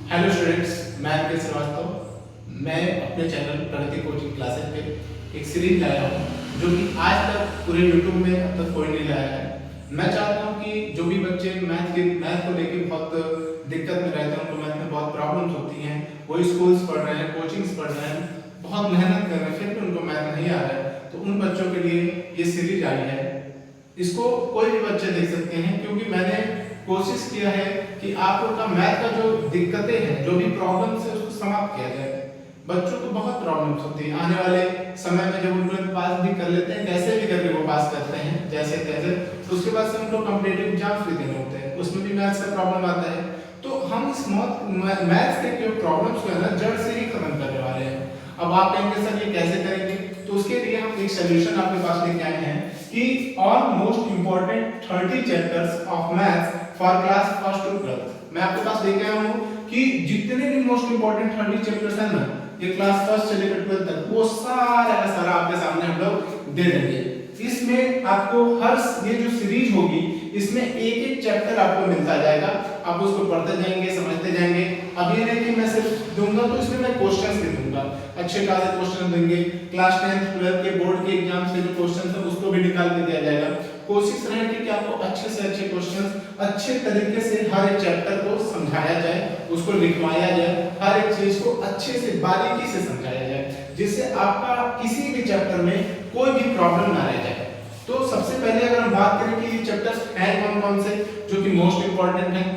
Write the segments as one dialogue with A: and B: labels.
A: Hello students, मैं के श्रीवास्तव। मैं अपने चैनल प्रगति कोचिंग क्लासेस पे एक सीरीज लाया हूँ जो कि आज तक पूरे यूट्यूब में अब तक कोई नहीं लाया है। मैं चाहता हूँ कि जो भी बच्चे मैथ को लेकर बहुत दिक्कत में रहते हैं, उनको मैथ में बहुत प्रॉब्लम्स होती हैं, वो स्कूल्स पढ़ रहे हैं, कोचिंग्स पढ़ रहे हैं, बहुत मेहनत कर रहे हैं, फिर भी उनको मैथ नहीं आ रहा है, तो उन बच्चों के लिए ये सीरीज आई है। इसको कोई भी बच्चे देख सकते हैं, क्योंकि मैंने कोशिश किया है कि आपका मैथ का जो दिक्कतें हैं, जो भी प्रॉब्लम्स है, उसको समाप्त किया जाए। बच्चों को बहुत प्रॉब्लम्स होती है, आने वाले समय में जब उनको पास भी कर लेते हैं, कैसे भी करके वो पास करते हैं जैसे तैसे, तो उसके बाद से उनको कॉम्पिटिटिव एग्जाम्स भी देने होते हैं, उसमें भी मैथ्स का प्रॉब्लम आता है। तो हम इस मैथ्स के जो प्रॉब्लम्स को है ना, जड़ से ही खत्म करने वाले हैं। अब आप कहेंगे सर ये कैसे करेंगे, तो उसके लिए हम एक सोल्यूशन आपके पास लेके आए हैं कि all most important 30 chapters of maths for class first to 12th। मैं आपके पास लेके आया हूँ कि जितने भी मोस्ट इंपॉर्टेंट 30 चैप्टर्स हैं ना, ये क्लास फर्स्ट से लेकर 12th तक, वो सारा का सारा आपके सामने हम लोग दे देंगे। इसमें आपको हर ये जो सीरीज होगी, इसमें एक एक चैप्टर आपको मिलता जाएगा, आप उसको पढ़ते जाएंगे, समझते जाएंगे। अब ये नहीं कि मैं सिर्फ दूंगा, तो इसमें मैं क्वेश्चंस भी दूंगा, अच्छे खासे क्वेश्चन देंगे। क्लास 10th 12th के बोर्ड के एग्जाम से जो क्वेश्चन है उसको भी निकाल के दिया जाएगा। कोशिश रहेगी कि आपको अच्छे से अच्छे क्वेश्चंस अच्छे तरीके से हर एक चैप्टर को समझाया जाए, उसको लिखवाया जाए, हर एक चीज को अच्छे से बारीकी से समझाया जाए, जिससे आपका किसी भी चैप्टर में कोई भी प्रॉब्लम ना रह जाए। तो सबसे पहले अगर हम बात करें कि ये चैप्टर्स हैं कौन कौन से जो कि मोस्ट इंपॉर्टेंट हैं,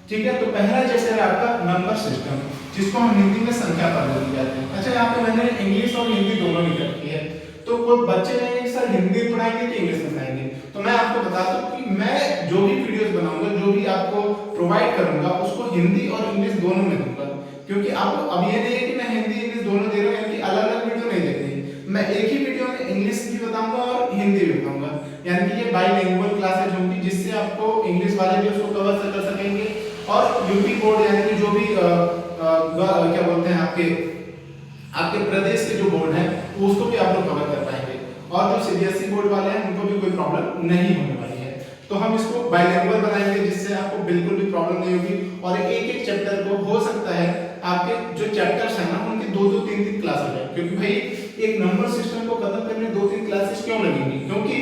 A: ठीक है, तो पहला चैप्टर है आपका नंबर सिस्टम, जिसको हम हिंदी में संख्या पद्धति कहते हैं। अच्छा, यहाँ पे मैंने इंग्लिश और हिंदी दोनों लिख रखी है, तो कोई बच्चे कहेंगे सर हिंदी पढ़ाएंगे कि इंग्लिश में पढ़ाएंगे, तो मैं आपको बता दूं कि मैं जो भी वीडियोस बनाऊंगा, जो भी आपको प्रोवाइड करूंगा, उसको हिंदी और इंग्लिश दोनों में दूंगा। क्योंकि आपको अब ये नहीं है कि मैं हिंदी इंग्लिश दोनों दे रहा हूं, यानी कि अलग-अलग वीडियो नहीं देखनी, मैं एक ही वीडियो में इंग्लिश भी बताऊंगा और हिंदी भी बताऊंगा, यानी कि ये बाइलिंगुअल क्लासेज होंगी, जिससे आपको इंग्लिश वाले भी उसको कवर कर सकेंगे और यूपी बोर्ड यानी कि जो भी क्या बोलते हैं आपके प्रदेश के जो बोर्ड है उसको भी आप लोग कवर कर पाएंगे, और जो सीबीएसई बोर्ड वाले हैं उनको भी कोई प्रॉब्लम नहीं होने वाली है। तो हम इसको बाइलिंगुअल बनाएंगे, जिससे आपको बिल्कुल भी प्रॉब्लम नहीं होगी, और एक एक चैप्टर को हो सकता है आपके जो चैप्टर्स हैं ना, उनकी 2-2 3-3 क्लास हो जाए। क्योंकि भाई एक नंबर सिस्टम को खत्म करने 2-3 क्लासेस क्यों लगेंगी, क्योंकि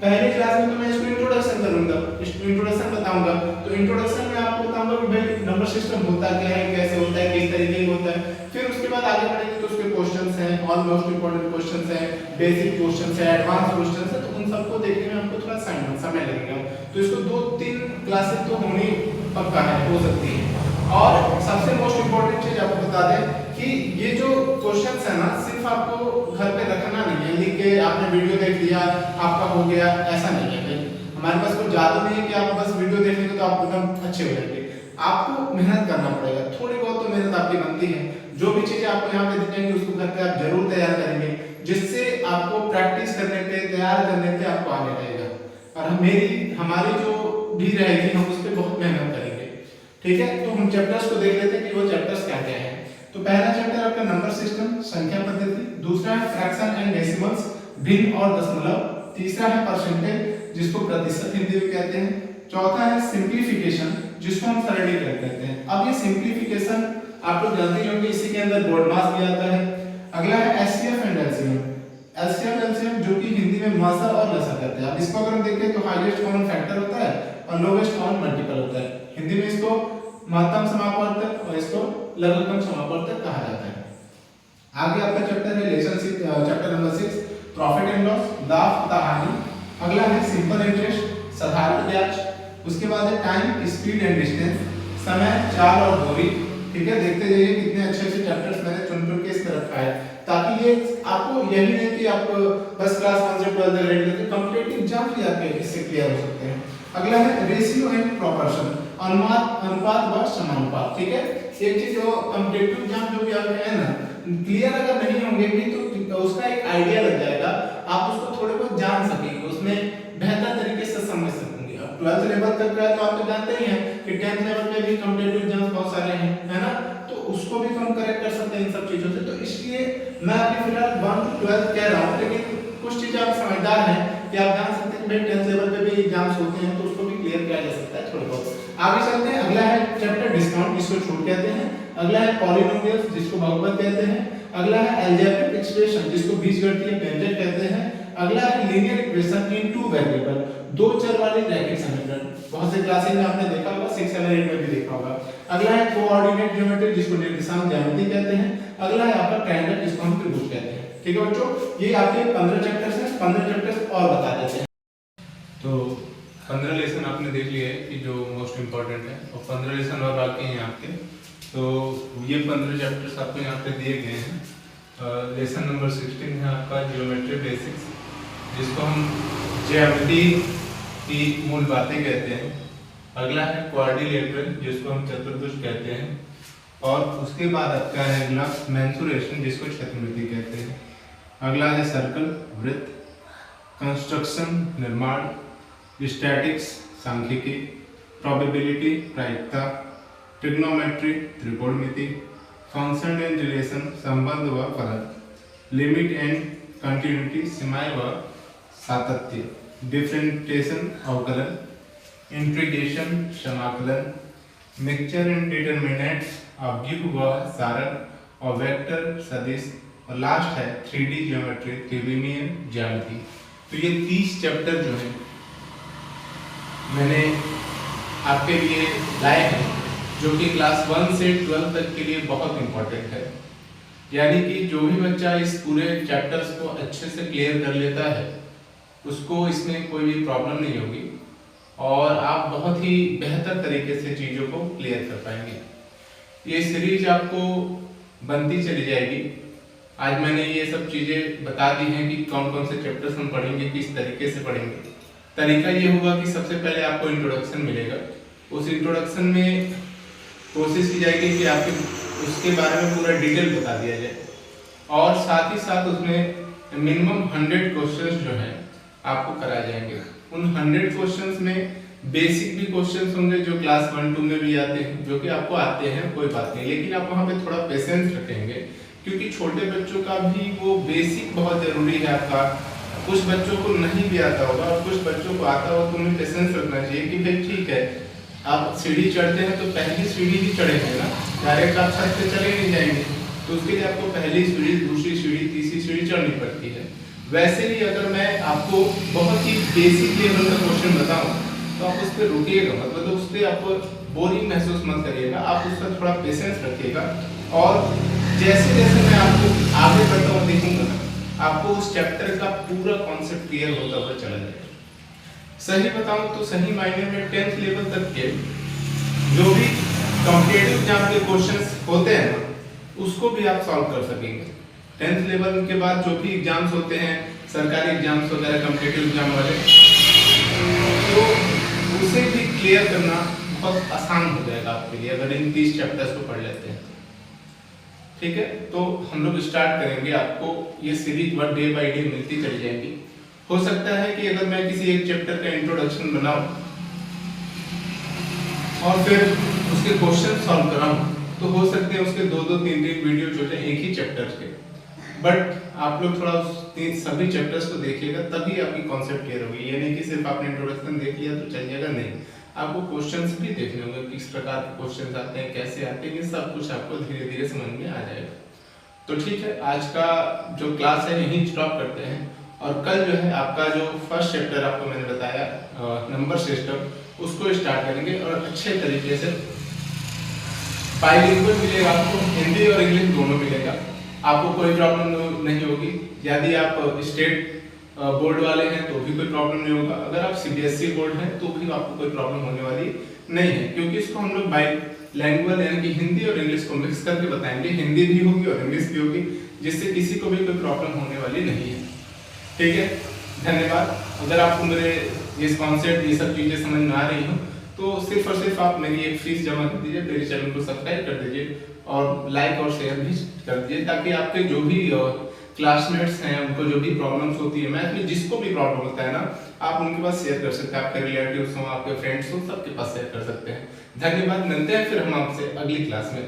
A: पहले क्लास में तो मैं इसको इंट्रोडक्शन करूंगा, इंट्रोडक्शन बताऊंगा, तो इंट्रोडक्शन में आपको बताऊंगा कि भाई नंबर सिस्टम होता क्या है, कैसे होता है, किस तरीके का होता है। फिर उसके बाद आगे बढ़ेंगे तो उसके क्वेश्चंस हैं, ऑल मोस्ट इंपॉर्टेंट क्वेश्चंस हैं, बेसिक क्वेश्चंस हैं, एडवांस क्वेश्चंस हैं, तो उन सबको देखने में हमको थोड़ा समय लगेगा। तो इसको 2-3 क्लासेस तो होनी पक्का है, हो सकती है। और सबसे मोस्ट इंपॉर्टेंट चीज आपको बता दें कि ये जो क्वेश्चंस है ना, सिर्फ आपको घर पे रखना नहीं है, लिख के आपने वीडियो देख लिया आपका हो गया, ऐसा नहीं है। हमारे पास कोई जादू नहीं है कि आप बस वीडियो देख लेंगे तो आप एकदम अच्छे हो जाएंगे। आपको मेहनत करना पड़ेगा, थोड़ी बहुत तो मेहनत आपकी बनती है। जो भी चीजें आपको यहाँ पे दिखेंगी उसको घर पे आप जरूर तैयार करेंगे, जिससे आपको प्रैक्टिस करने पे, तैयार करने पे आपको आगे रहेगा। और हमारी जो भी रहेगी, हम उस पर बहुत मेहनत करेंगे, ठीक है। तो हम चैप्टर्स को देख लेते हैं कि वो चैप्टर्स क्या क्या हैं। तो पहला चैप्टर आपका नंबर सिस्टम, संख्या पद्धति। दूसरा है फ्रैक्शन एंड डेसिमल्स, भिन्न और दशमलव। तीसरा है परसेंटेज, जिसको प्रतिशत हिंदी में कहते हैं। चौथा है सिंप्लीफिकेशन, जिसको हम सरलीकरण कहते हैं। अब ये सिंप्लीफिकेशन आप लोग जानते होंगे, इसी के अंदर बोर्ड मास भी आता है। अगला है HCF and LCM, LCM LCM जो कि हिंदी में मासा और लसा कहते हैं। अब इसको अगर हम देखें तो हाईएस्ट कॉमन फैक्टर होता है और लोवेस्ट कॉमन मल्टीपल होता है। हिंदी में इसको महत्तम समापवर्तक और इसको लघुत्तम समापवर्तक कहा जाता है। आगे आपका चैप्टर है relationship, chapter number 6 profit and loss, लाभ तथा हानि। अगला है सिंपल इंटरेस्ट, साधारण ब्याज। उसके बाद है टाइम, स्पीड एंड डिस्टेंस, समय, चाल और दूरी। ठीक है, देखते जाइए कितने अच्छे अच्छे चैप्टर्स मैंने चुन के इस तरफ है, ताकि ये आपको यही नहीं कि आप बस क्लास 1 से 12 तक रेडी करके कॉम्पिटिटिव एग्जाम भी आपके इससे क्लियर हो सकते हैं। अगला है रेशियो एंड प्रोपोर्शन, अनुपात व समानुपात। ठीक है, एक चीज जो कॉम्पिटिटिव एग्जाम जो भी आपके है ना, क्लियर अगर नहीं होंगे भी तो उसका एक आइडिया लग जाएगा, आप उसको थोड़े बहुत जान सकेंगे, उसमें बेहतर तरीके से समझ सकेंगे। अब 12th लेवल तक का तो आप तो जानते ही हैं कि 10th लेवल पे भी कॉम्पिटिटिव एग्जाम्स बहुत सारे हैं, है ना, तो उसको भी हम करेक्ट कर सकते हैं इन सब चीजों से। तो इसलिए मैं अभी फिलहाल 1 to 12 कह रहा हूं, लेकिन कुछ चीजें आप समझदार हैं कि आप जान सकते हैं कि भाई 10th लेवल पे भी एग्जाम्स होते हैं, तो उसको भी क्लियर किया जा सकता है थोड़ा बहुत। आगे चलते हैं, अगला है चैप्टर डिस्काउंट, इसको छूट कहते हैं। अगला है पॉलिनोमियल्स जिसको बहुपद कहते हैं, अगला है अलजेब्रिक एक्सप्रेशन जिसको बीजगणितीय व्यंजक कहते हैं, अगला है linear equation in two variable, दो चर वाली रैखिक समीकरण, बहुत से क्लासेस में आपने देखा होगा, 6 7 8 में भी देखा होगा। अगला है कोऑर्डिनेट ज्योमेट्री जिसको निर्देशांक ज्यामिति कहते हैं, अगला है आपका ट्रायंगल जिसको हम त्रिभुज कहते हैं। ठीक है बच्चों, ये आपके 15 चैप्टर्स हैं, 15 चैप्टर्स और बता देते हैं। तो 15 लेसन आपने देख लिए है कि जो मोस्ट इम्पोर्टेंट है, और 15 लेसन और बाकी हैं आपके। तो ये 15 चैप्टर्स आपको यहाँ पे दिए गए हैं। लेसन नंबर 16 है आपका ज्योमेट्री बेसिक्स, जिसको हम ज्यामिति की मूल बातें कहते हैं। अगला है क्वाड्रिलेटरल जिसको हम चतुर्भुज कहते हैं, और उसके बाद आपका है अगला मेंसुरेशन जिसको क्षैतिज कहते हैं। अगला है सर्कल वृत्त, कंस्ट्रक्शन निर्माण, स्टैटिक्स सांख्यिकी, प्रोबेबिलिटी प्रायिकता, ट्रिग्नोमेट्री त्रिकोणमिति, फंक्शन एंड रिलेशन संबंध व फलक, लिमिट एंड कंटिन्यूटी सीमाएं व सातत्य, डिफरेंशिएशन अवकलन, इंटीग्रेशन समाकलन, मिक्सचर एंड डिटरमिनेंट्स, अवयव व सारण, और वेक्टर सदिश, और लास्ट है 3D ज्योमेट्री त्रिविमीय ज्यामिति। तो ये 30 चैप्टर जो है मैंने आपके लिए लाए हैं, जो कि क्लास 1 से 12 तक के लिए बहुत इंपॉर्टेंट है। यानी कि जो भी बच्चा इस पूरे चैप्टर्स को अच्छे से क्लियर कर लेता है, उसको इसमें कोई भी प्रॉब्लम नहीं होगी, और आप बहुत ही बेहतर तरीके से चीज़ों को क्लियर कर पाएंगे। ये सीरीज आपको बनती चली जाएगी। आज मैंने ये सब चीज़ें बता दी हैं कि कौन कौन से चैप्टर्स हम पढ़ेंगे, किस तरीके से पढ़ेंगे। तरीका ये होगा कि सबसे पहले आपको इंट्रोडक्शन मिलेगा, उस इंट्रोडक्शन में कोशिश की जाएगी कि आपके उसके बारे में पूरा डिटेल बता दिया जाए, और साथ ही साथ उसमें मिनिमम 100 क्वेश्चंस जो हैं आपको कराए जाएंगे। उन 100 क्वेश्चंस में बेसिक भी क्वेश्चंस होंगे जो क्लास 1 2 में भी आते हैं, जो कि आपको आते हैं, कोई बात नहीं, लेकिन आप वहाँ पे थोड़ा पेशेंस रखेंगे, क्योंकि छोटे बच्चों का भी वो बेसिक बहुत जरूरी है आपका। कुछ बच्चों को नहीं भी आता होगा और कुछ बच्चों को आता होगा, तो उन्हें पेशेंस रखना चाहिए कि भाई ठीक है, आप सीढ़ी चढ़ते हैं तो पहली सीढ़ी ही चढ़ेंगे ना, डायरेक्ट आप छत पे चले नहीं जाएंगे, तो उसके लिए आपको पहली सीढ़ी, दूसरी सीढ़ी, तीसरी सीढ़ी चढ़नी पड़ती है। वैसे ही अगर मैं आपको बहुत ही बेसिक लेवल का क्वेश्चन बताऊं तो आप उस पर रुकिएगा, मतलब उस पर आप बोरिंग महसूस मत करिएगा, आप उस पर थोड़ा पेशेंस रखिएगा, और जैसे जैसे मैं आपको आगे बढ़ता हुआ देखूंगा ना, आपको उस चैप्टर का पूरा कॉन्सेप्ट क्लियर होता हुआ चला जाएगा। सही बताऊं तो सही मायने में 10th लेवल तक के जो भी कॉम्पिटिटिव एग्जाम के क्वेश्चंस होते हैं ना, उसको भी आप सॉल्व कर सकेंगे। 10th लेवल के बाद जो भी एग्जाम्स होते हैं, सरकारी एग्जाम्स वगैरह, कॉम्पिटिटिव एग्जाम वाले, तो उसे भी क्लियर करना बहुत आसान हो जाएगा आपके लिए, अगर इन 30 चैप्टर्स को पढ़ लेते हैं। ठीक है, तो हम लोग स्टार्ट करेंगे। आपको ये सीरीज डे बाय डे मिलती चली जाएगी। हो सकता है कि अगर मैं किसी एक चैप्टर का इंट्रोडक्शन बनाऊं और फिर उसके क्वेश्चन सॉल्व कराऊं, तो हो सकते हैं उसके 2-2 3-3 वीडियो जो है एक ही चैप्टर के, बट आप लोग थोड़ा सभी चैप्टर्स को देखिएगा, तभी आपकी कॉन्सेप्ट क्लियर होगी। ये नहीं कि सिर्फ आपने इंट्रोडक्शन देख लिया तो चल जाएगा, नहीं, आपको क्वेश्चंस भी देखने होंगे, किस प्रकार के क्वेश्चंस आते हैं, कैसे आते हैं, ये सब कुछ आपको धीरे धीरे समझ में आ जाएगा। तो ठीक है, आज का जो क्लास है यहीं स्टॉप करते हैं, और कल जो है आपका जो फर्स्ट चैप्टर आपको मैंने बताया नंबर सिस्टम, उसको स्टार्ट करेंगे, और अच्छे तरीके से बाइलिंगुअल मिलेगा आपको, हिंदी और इंग्लिश दोनों मिलेगा, आपको कोई प्रॉब्लम नहीं होगी। यदि आप स्टेट बोर्ड वाले हैं तो भी कोई प्रॉब्लम नहीं होगा, अगर आप सीबीएसई बोर्ड हैं तो भी आपको कोई प्रॉब्लम होने वाली नहीं है, क्योंकि इसको हम लोग बाइलिंगुअल यानी कि हिंदी और इंग्लिश को मिक्स करके बताएंगे, हिंदी भी होगी और इंग्लिश भी होगी, जिससे किसी को भी कोई प्रॉब्लम होने वाली नहीं है। ठीक है, धन्यवाद। अगर आपको मेरे ये कॉन्सेप्ट, ये सब चीजें समझ में आ रही हो, तो सिर्फ और सिर्फ आप मेरी एक फीस जमा कर दीजिए, मेरे चैनल को सब्सक्राइब कर दीजिए, और लाइक और शेयर भी कर दीजिए, ताकि आपके जो भी क्लासमेट्स हैं, उनको जो भी प्रॉब्लम्स होती है मैथ में, जिसको भी प्रॉब्लम होता है ना, आप उनके पास शेयर कर सकते हैं, आपके रिलेटिव्स हो, आपके फ्रेंड्स हो, सबके पास शेयर कर सकते हैं। धन्यवाद, मिलते हैं फिर हम आपसे अगली क्लास में।